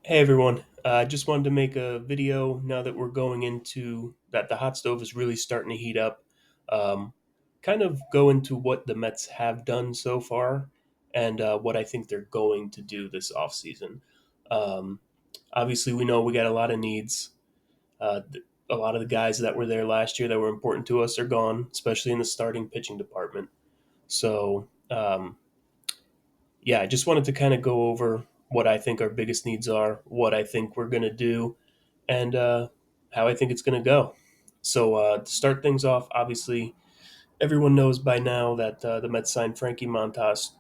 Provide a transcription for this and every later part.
Hey everyone, I just wanted to make a video now that we're going into that the hot stove is really starting to heat up. Um, Kind of go into what the Mets have done so far and what I think they're going to do this offseason. Um, Obviously, we know we got a lot of needs. A lot of the guys that were there last year that were important to us are gone, especially in the starting pitching department. So, yeah, I just wanted to kind of go over what I think our biggest needs are, what I think we're going to do, and how I think it's going to go. So to start things off, obviously everyone knows by now that the Mets signed Frankie Montas.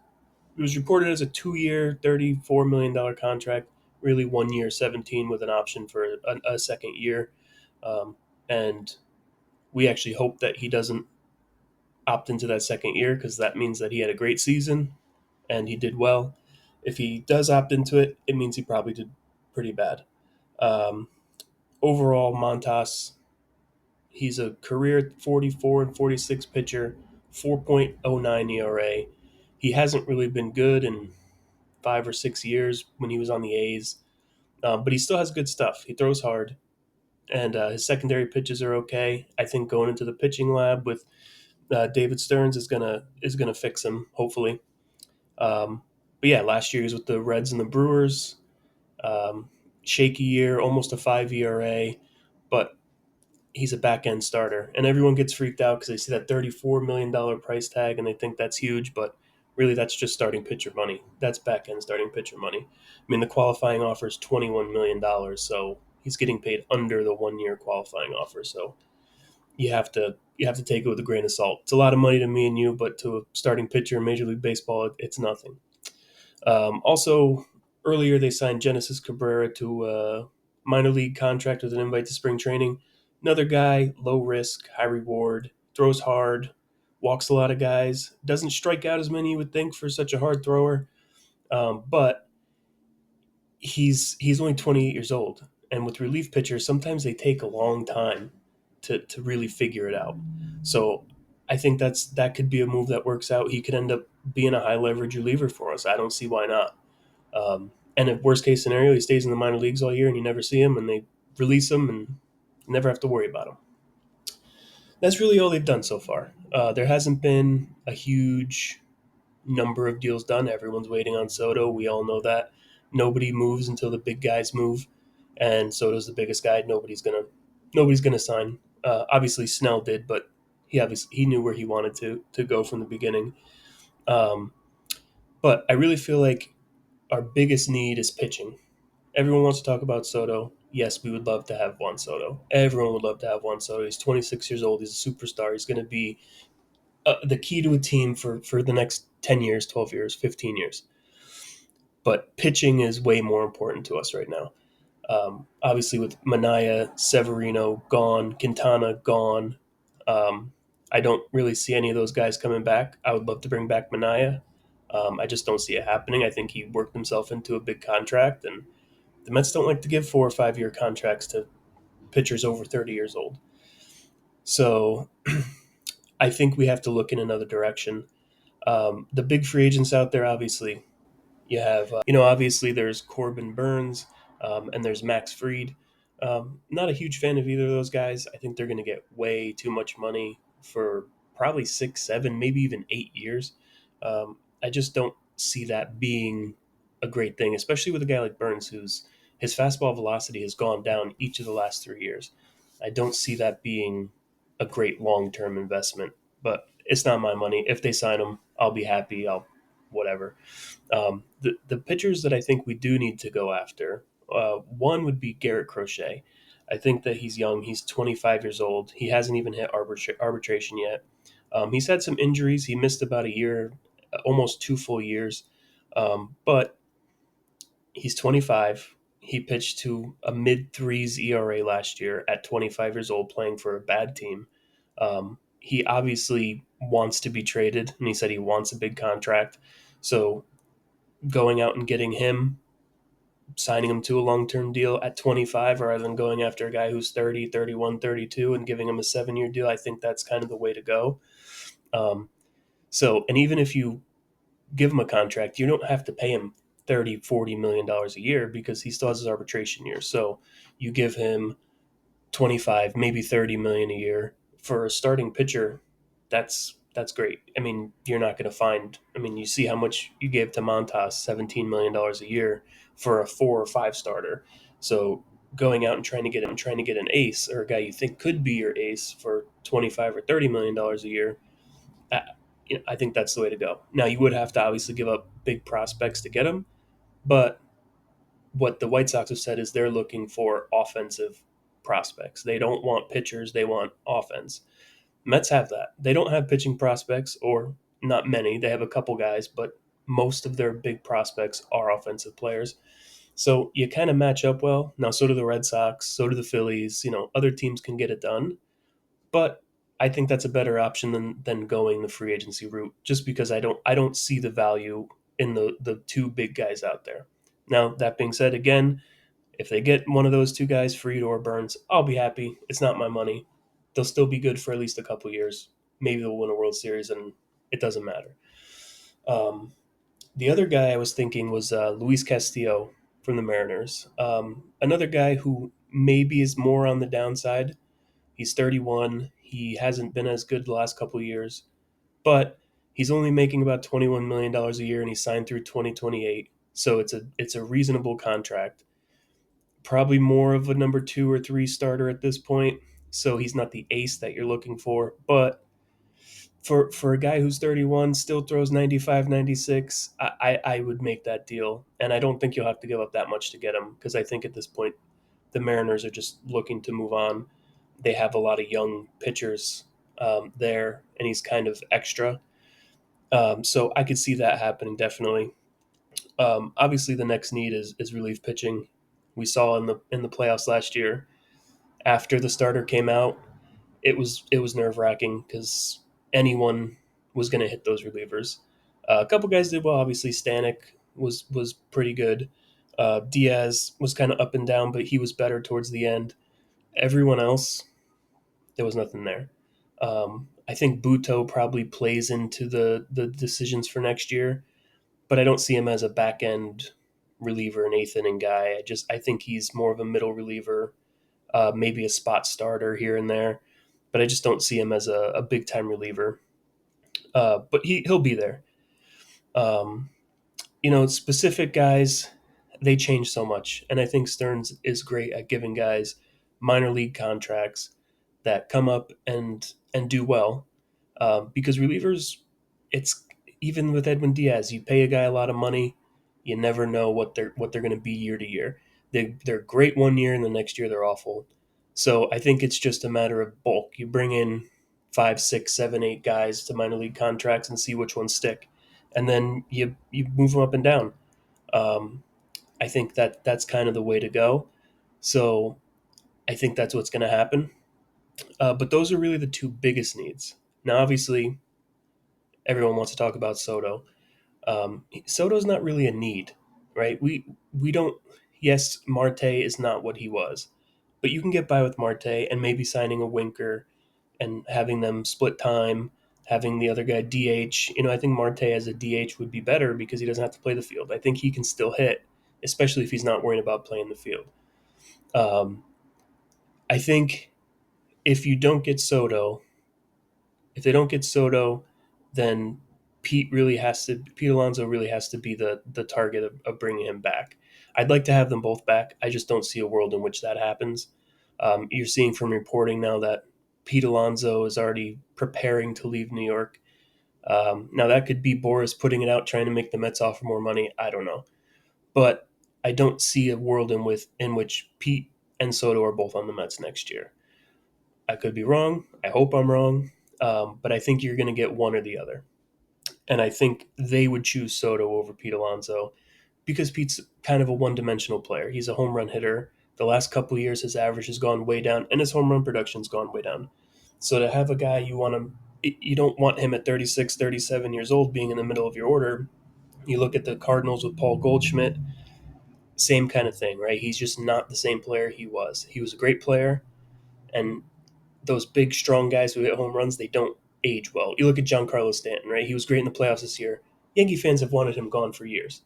It was reported as a 2-year, $34 million contract, really 1 year, 17 with an option for a second year. And we actually hope that he doesn't opt into that second year because that means that he had a great season and he did well. If he does opt into it, it means he probably did pretty bad. Um, Overall, Montas, he's a career 44 and 46 pitcher, 4.09 ERA. He hasn't really been good in 5 or 6 years when he was on the A's, but he still has good stuff. He throws hard, and his secondary pitches are okay. I think going into the pitching lab with David Stearns is gonna fix him, hopefully. But yeah, last year he was with the Reds and the Brewers. Um, Shaky year, almost a 5 ERA, but he's a back end starter, and everyone gets freaked out because they see that $34 million price tag and they think that's huge, but really that's just starting pitcher money. That's back end starting pitcher money. I mean, the qualifying offer is $21 million, so he's getting paid under the 1 year qualifying offer. So you have to take it with a grain of salt. It's a lot of money to me and you, but to a starting pitcher in Major League Baseball, it's nothing. Also, earlier they signed Genesis Cabrera to a minor league contract with an invite to spring training. Another guy, low risk, high reward, throws hard, walks a lot of guys, doesn't strike out as many you would think for such a hard thrower, but he's only 28 years old, and with relief pitchers, sometimes they take a long time to really figure it out. So I think that could be a move that works out. He could end up being a high leverage reliever for us. I don't see why not. And if worst case scenario, he stays in the minor leagues all year and you never see him, and they release him and never have to worry about him. That's really all they've done so far. There hasn't been a huge number of deals done. Everyone's waiting on Soto. We all know that. Nobody moves until the big guys move, and Soto's the biggest guy. Nobody's gonna sign. Obviously, Snell did, but he knew where he wanted to go from the beginning. Um, but I really feel like our biggest need is pitching. Everyone wants to talk about Soto. Yes, we would love to have Juan Soto. Everyone would love to have Juan Soto. He's 26 years old. He's a superstar. He's going to be the key to a team for the next 10 years, 12 years, 15 years. But pitching is way more important to us right now. Obviously, with Manaya, Severino gone, Quintana gone, um, I don't really see any of those guys coming back. I would love to bring back Manaya. I just don't see it happening. I think he worked himself into a big contract, and the Mets don't like to give 4 or 5 year contracts to pitchers over 30 years old. So I think we have to look in another direction. The big free agents out there, obviously, you have, obviously there's Corbin Burnes, and there's Max Fried. Not a huge fan of either of those guys. I think they're going to get way too much money for probably 6, 7, maybe even 8 years. I just don't see that being a great thing, especially with a guy like Burns, who's his fastball velocity has gone down each of the last 3 years. I don't see that being a great long term investment, but it's not my money. If they sign him, I'll be happy. I'll whatever. The pitchers that I think we do need to go after, one would be Garrett Crochet. I think that he's young. He's 25 years old. He hasn't even hit arbitration yet. He's had some injuries. He missed about a year, almost 2 full years. But he's 25. He pitched to a mid threes ERA last year at 25 years old, playing for a bad team. He obviously wants to be traded, and he said he wants a big contract. So going out and getting him, signing him to a long term deal at 25 rather than going after a guy who's 30, 31, 32 and giving him a 7 year deal, I think that's kind of the way to go. And even if you give him a contract, you don't have to pay him $30-40 million a year because he still has his arbitration year. So you give him 25, maybe 30 million a year for a starting pitcher. That's great. I mean, you're not going to find. I mean, you see how much you gave to Montas, $17 million a year for a 4 or 5 starter. So going out and trying to get an ace or a guy you think could be your ace for 25 or 30 million dollars a year, I, I think that's the way to go. Now you would have to obviously give up big prospects to get him, but what the White Sox have said is they're looking for offensive prospects. They don't want pitchers, they want offense. Mets have that. They don't have pitching prospects, or not many. They have a couple guys, but most of their big prospects are offensive players. So you kind of match up well. Now, so do the Red Sox, so do the Phillies. Other teams can get it done, but I think that's a better option than going the free agency route, just because I don't see the value in the two big guys out there. Now, that being said, again, if they get one of those two guys, Fried or Burns, I'll be happy. It's not my money. They'll still be good for at least a couple years. Maybe they'll win a World Series, and it doesn't matter. Um, the other guy I was thinking was Luis Castillo from the Mariners. Another guy who maybe is more on the downside. He's 31. He hasn't been as good the last couple of years, but he's only making about $21 million a year, and he's signed through 2028. So it's a reasonable contract. Probably more of a number 2 or 3 starter at this point. So he's not the ace that you're looking for, but for a guy who's 31, still throws 95, 96, I would make that deal. And I don't think you'll have to give up that much to get him, because I think at this point the Mariners are just looking to move on. They have a lot of young pitchers there, and he's kind of extra. So I could see that happening definitely. Obviously, the next need is relief pitching. We saw in the playoffs last year, after the starter came out, it was nerve wracking because anyone was going to hit those relievers. A couple guys did well. Obviously, Stanek was pretty good. Diaz was kind of up and down, but he was better towards the end. Everyone else, there was nothing there. I think Buto probably plays into the decisions for next year, but I don't see him as a back end reliever, an eighth inning guy. I think he's more of a middle reliever, maybe a spot starter here and there, but I just don't see him as a big time reliever. But he'll be there. Um, Specific guys, they change so much, and I think Stearns is great at giving guys minor league contracts that come up and do well. Because relievers, it's even with Edwin Diaz, you pay a guy a lot of money, you never know what they're going to be year to year. They're great one year, and the next year they're awful. So I think it's just a matter of bulk. You bring in 5, 6, 7, 8 guys to minor league contracts and see which ones stick, and then you move them up and down. Um, I think that's kind of the way to go. So I think that's what's going to happen. But those are really the two biggest needs. Now, obviously, everyone wants to talk about Soto. Soto's not really a need, right? We don't. Yes, Marte is not what he was, but you can get by with Marte and maybe signing a Winker and having them split time, having the other guy DH. I think Marte as a DH would be better because he doesn't have to play the field. I think he can still hit, especially if he's not worrying about playing the field. Um, I think if you don't get Soto, if they don't get Soto, then Pete Alonso really has to be the target of bringing him back. I'd like to have them both back. I just don't see a world in which that happens. You're seeing from reporting now that Pete Alonso is already preparing to leave New York. Now that could be Boris putting it out, trying to make the Mets offer more money. I don't know, but I don't see a world in which Pete and Soto are both on the Mets next year. I could be wrong. I hope I'm wrong, but I think you're going to get one or the other. And I think they would choose Soto over Pete Alonso because Pete's kind of a one-dimensional player. He's a home run hitter. The last couple of years, his average has gone way down, and his home run production's gone way down. So to have a guy you don't want him at 36, 37 years old being in the middle of your order. You look at the Cardinals with Paul Goldschmidt, same kind of thing, right? He's just not the same player he was. He was a great player, and those big, strong guys who hit home runs, they don't age well. You look at Giancarlo Stanton, right? He was great in the playoffs this year. Yankee fans have wanted him gone for years.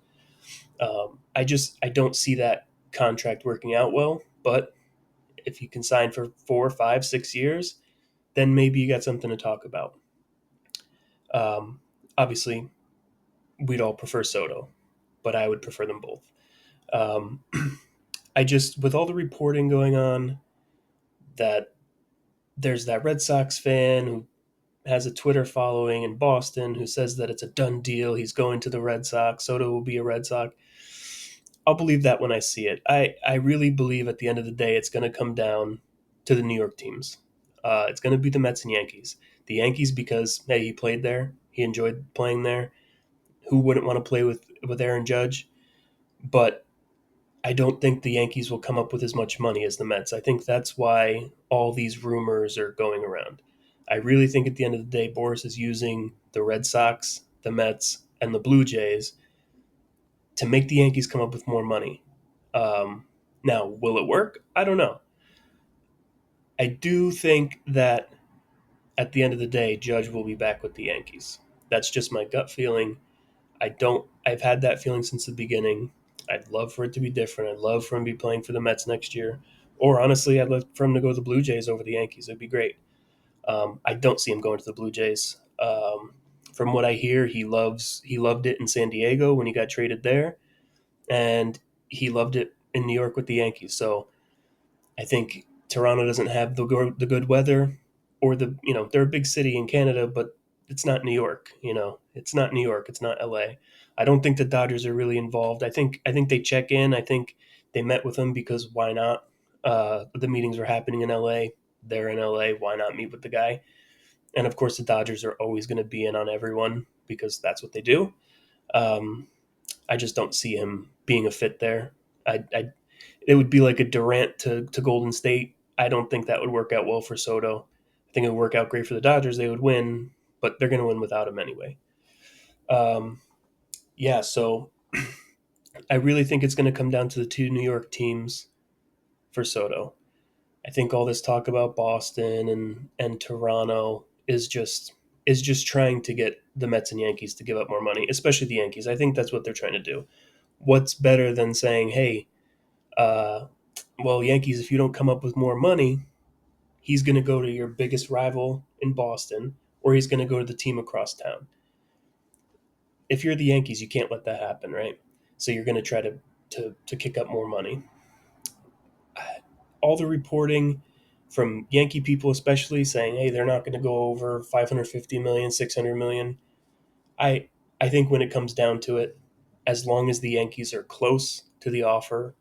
I don't see that contract working out well. But if you can sign for 4, 5, 6 years, then maybe you got something to talk about. Um, Obviously, we'd all prefer Soto, but I would prefer them both. Um, I just, with all the reporting going on, that there's that Red Sox fan who has a Twitter following in Boston who says that it's a done deal. He's going to the Red Sox. Soto will be a Red Sox. I'll believe that when I see it. I really believe at the end of the day, it's going to come down to the New York teams. It's going to be the Mets and Yankees. The Yankees because, hey, he played there. He enjoyed playing there. Who wouldn't want to play with Aaron Judge? But I don't think the Yankees will come up with as much money as the Mets. I think that's why all these rumors are going around. I really think at the end of the day, Boris is using the Red Sox, the Mets, and the Blue Jays to make the Yankees come up with more money. Now, will it work? I don't know. I do think that at the end of the day, Judge will be back with the Yankees. That's just my gut feeling. I've had that feeling since the beginning. I'd love for it to be different. I'd love for him to be playing for the Mets next year. Or honestly, I'd love for him to go to the Blue Jays over the Yankees. It'd be great. I don't see him going to the Blue Jays. From what I hear, he loved it in San Diego when he got traded there, and he loved it in New York with the Yankees. So I think Toronto doesn't have the good weather, or they're a big city in Canada, but it's not New York. It's not New York. It's not LA. I don't think the Dodgers are really involved. I think they check in. I think they met with him because why not? The meetings were happening in LA. They're in LA. Why not meet with the guy? And of course, the Dodgers are always going to be in on everyone because that's what they do. Um, I just don't see him being a fit there. I It would be like a Durant to Golden State. I don't think that would work out well for Soto. I think it would work out great for the Dodgers. They would win, but they're going to win without him anyway. Um, yeah, so I really think it's going to come down to the two New York teams for Soto. I think all this talk about Boston and Toronto is just trying to get the Mets and Yankees to give up more money, especially the Yankees. I think that's what they're trying to do. What's better than saying, "Hey, uh, well, Yankees, if you don't come up with more money, he's going to go to your biggest rival in Boston, or he's going to go to the team across town." If you're the Yankees, you can't let that happen, right? So you're going to try to kick up more money. All the reporting from Yankee people, especially saying, "Hey, they're not going to go over 550 million, 600 million." I I think when it comes down to it, as long as the Yankees are close to the offer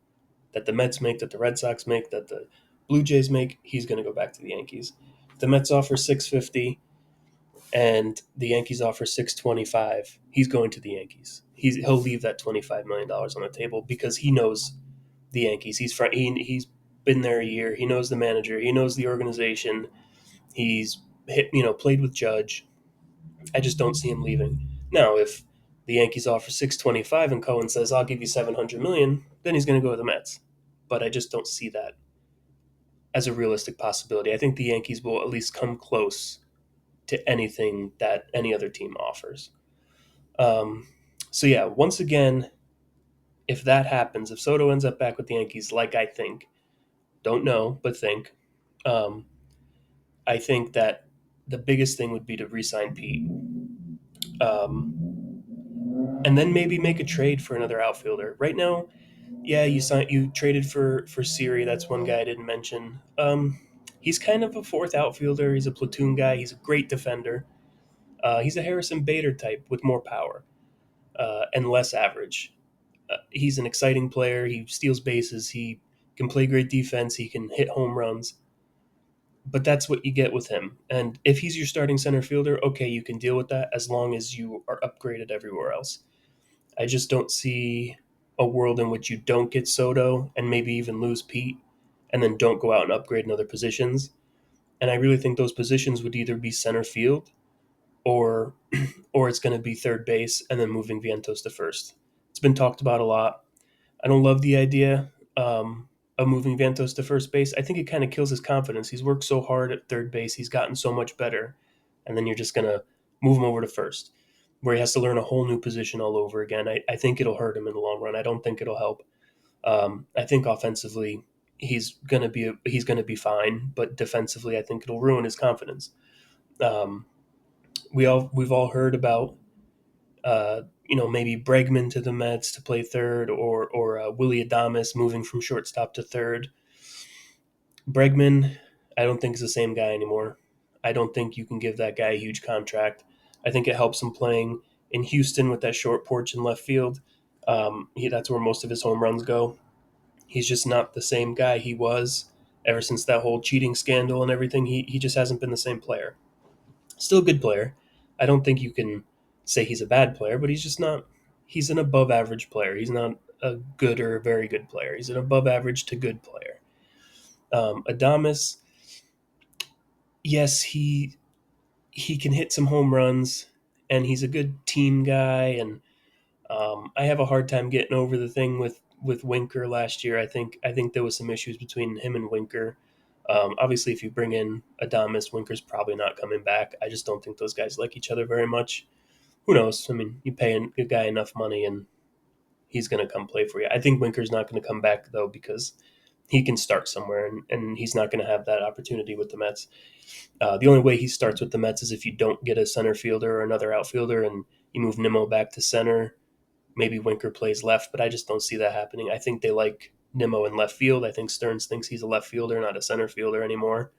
that the Mets make, that the Red Sox make, that the Blue Jays make, he's going to go back to the Yankees. If the Mets offer 650 and the Yankees offer 625, he's going to the Yankees. He'll leave that $25 million on the table because he knows the Yankees. He's been there a year. He knows the manager. He knows the organization. He's played with Judge. I just don't see him leaving. Now, if the Yankees offer 625 and Cohen says, "I'll give you 700 million," then he's going to go to the Mets. But I just don't see that as a realistic possibility. I think the Yankees will at least come close to anything that any other team offers. Um, so yeah, once again, if that happens, if Soto ends up back with the Yankees, like I think, don't know, but think, um, I think that the biggest thing would be to re-sign Pete, and then maybe make a trade for another outfielder. Right now, yeah, you traded for Siri. That's one guy I didn't mention. He's kind of a fourth outfielder. He's a platoon guy. He's a great defender. He's a Harrison Bader type with more power and less average. He's an exciting player. He steals bases. He can play great defense. He can hit home runs. But that's what you get with him. And if he's your starting center fielder, okay, you can deal with that as long as you are upgraded everywhere else. I just don't see a world in which you don't get Soto and maybe even lose Pete and then don't go out and upgrade in other positions. And I really think those positions would either be center field or or it's going to be third base and then moving Vientos to first. It's been talked about a lot. I don't love the idea of moving Vientos to first base. I think it kind of kills his confidence. He's worked so hard at third base. He's gotten so much better. And then you're just going to move him over to first. where he has to learn a whole new position all over again. I think it'll hurt him in the long run. I don't think it'll help. I think offensively he's gonna be fine, but defensively I think it'll ruin his confidence. Um, we've all heard about maybe Bregman to the Mets to play third, or Willie Adames moving from shortstop to third. Bregman, I don't think is the same guy anymore. I don't think you can give that guy a huge contract. I think it helps him playing in Houston with that short porch in left field. That's where most of his home runs go. He's just not the same guy he was ever since that whole cheating scandal and everything. He just hasn't been the same player. Still a good player. I don't think you can say he's a bad player, but he's just not. He's an above average player. He's not a good or a very good player. He's an above average to good player. Adamas, yes, he can hit some home runs, and he's a good team guy. And I have a hard time getting over the thing with Winker last year. I think there was some issues between him and Winker. Obviously, if you bring in Adamas, Winker's probably not coming back. I just don't think those guys like each other very much. Who knows? I mean, you pay a guy enough money, and he's going to come play for you. I think Winker's not going to come back though, because he can start somewhere, and he's not going to have that opportunity with the Mets. The only way he starts with the Mets is if you don't get a center fielder or another outfielder, and you move Nimmo back to center. Maybe Winker plays left, but I just don't see that happening. I think they like Nimmo in left field. I think Stearns thinks he's a left fielder, not a center fielder anymore.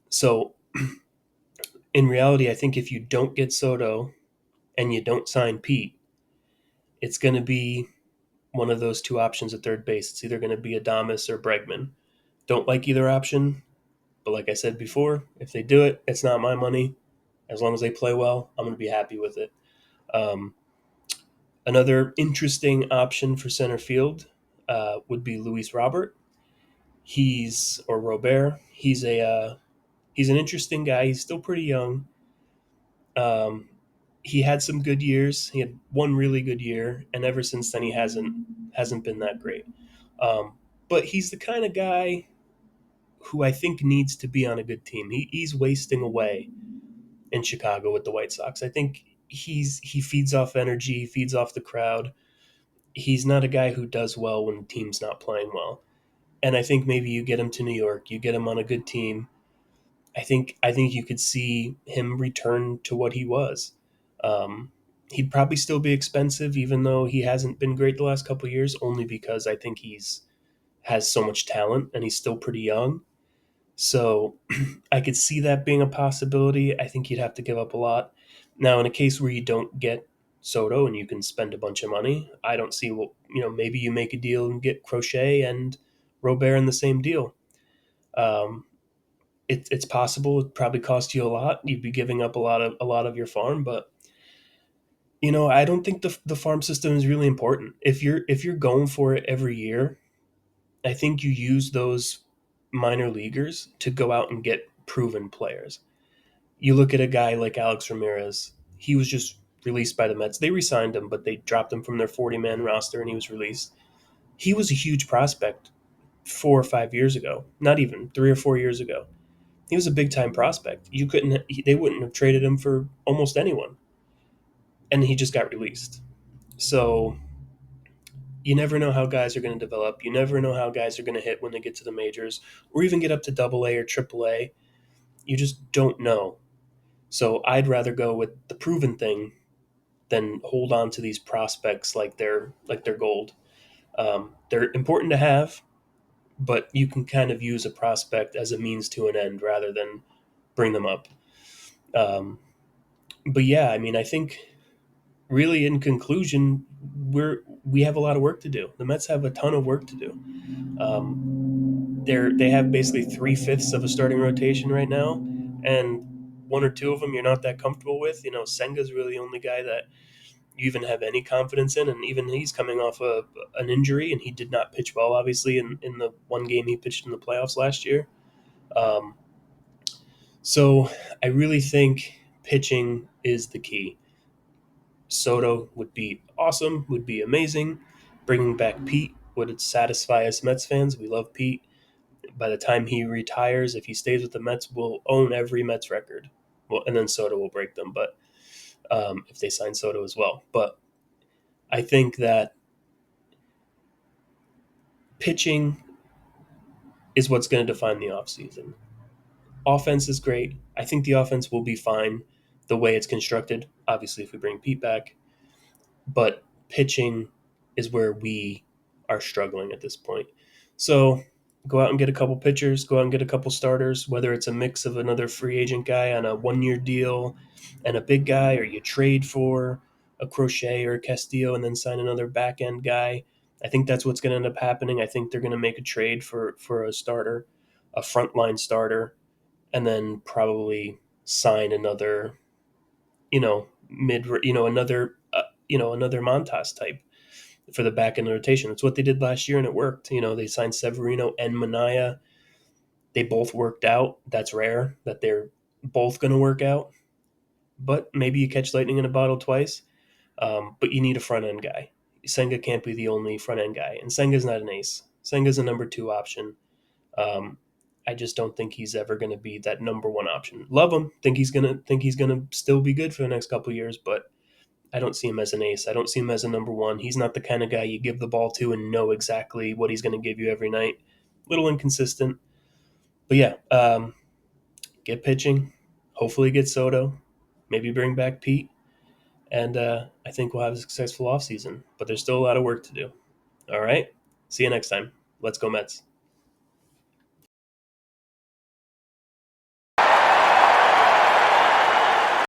So in reality, I think if you don't get Soto and you don't sign Pete, it's going to be one of those two options at third base. It's either going to be Adames or Bregman. Don't like either option, but like I said before, if they do it, it's not my money. As long as they play well, I'm going to be happy with it. Um, Another interesting option for center field would be Luis Robert. Or Robert. He's an interesting guy. He's still pretty young. Um, he had some good years. He had one really good year, and ever since then he hasn't been that great. Um, but he's the kind of guy who I think needs to be on a good team. He's wasting away in Chicago with the White Sox. I think he feeds off energy, feeds off the crowd. He's not a guy who does well when the team's not playing well. And I think maybe you get him to New York, you get him on a good team. I think you could see him return to what he was. Um, he'd probably still be expensive, even though he hasn't been great the last couple of years. Only because I think he's has so much talent and he's still pretty young. So I could see that being a possibility. I think you'd have to give up a lot. Now, in a case where you don't get Soto and you can spend a bunch of money, I don't see what, maybe you make a deal and get Crochet and Robert in the same deal. Um, it's possible. It probably cost you a lot. You'd be giving up a lot of your farm, but I don't think the farm system is really important. If you're going for it every year, I think you use those minor leaguers to go out and get proven players. You look at a guy like Alex Ramirez. He was just released by the Mets. They re-signed him, but they dropped him from their 40-man roster, and he was released. He was a huge prospect 4 or 5 years ago. Not even 3 or 4 years ago. He was a big-time prospect. They wouldn't have traded him for almost anyone, and he just got released. So you never know how guys are going to develop. You never know how guys are going to hit when they get to the majors, or even get up to Double A or Triple A. You just don't know. So I'd rather go with the proven thing than hold on to these prospects like they're gold. They're important to have, but you can kind of use a prospect as a means to an end rather than bring them up. Um, but yeah, I mean, I think really in conclusion, we have a lot of work to do. The Mets have a ton of work to do. They have basically 3/5 of a starting rotation right now, and one or two of them you're not that comfortable with. Senga's really the only guy that you even have any confidence in, and even he's coming off an injury, and he did not pitch well, obviously, in the one game he pitched in the playoffs last year. Um, so I really think pitching is the key. Soto would be awesome, would be amazing. Bringing back Pete would satisfy us Mets fans. We love Pete. By the time he retires, if he stays with the Mets, we'll own every Mets record. Well, and then Soto will break them. But if they sign Soto as well. But I think that pitching is what's going to define the offseason. Offense is great. I think the offense will be fine the way it's constructed. Obviously, if we bring Pete back, but pitching is where we are struggling at this point. So go out and get a couple pitchers, go out and get a couple starters, whether it's a mix of another free agent guy on a 1 year deal and a big guy, or you trade for a Crochet or a Castillo and then sign another back end guy. I think that's what's going to end up happening. I think they're going to make a trade for a starter, a frontline starter, and then probably sign another, another, another Montas type for the back end rotation. That's what they did last year, and it worked. They signed Severino and Mania. They both worked out. That's rare that they're both going to work out, but maybe you catch lightning in a bottle twice. But you need a front end guy. Senga can't be the only front end guy, and Senga's not an ace. Senga's a number two option. Um, I just don't think he's ever going to be that number one option. Love him. Think he's gonna still be good for the next couple of years, but I don't see him as an ace. I don't see him as a number one. He's not the kind of guy you give the ball to and know exactly what he's going to give you every night. Little inconsistent, but yeah. Get pitching. Hopefully, get Soto. Maybe bring back Pete, and I think we'll have a successful offseason. But there's still a lot of work to do. All right. See you next time. Let's go Mets.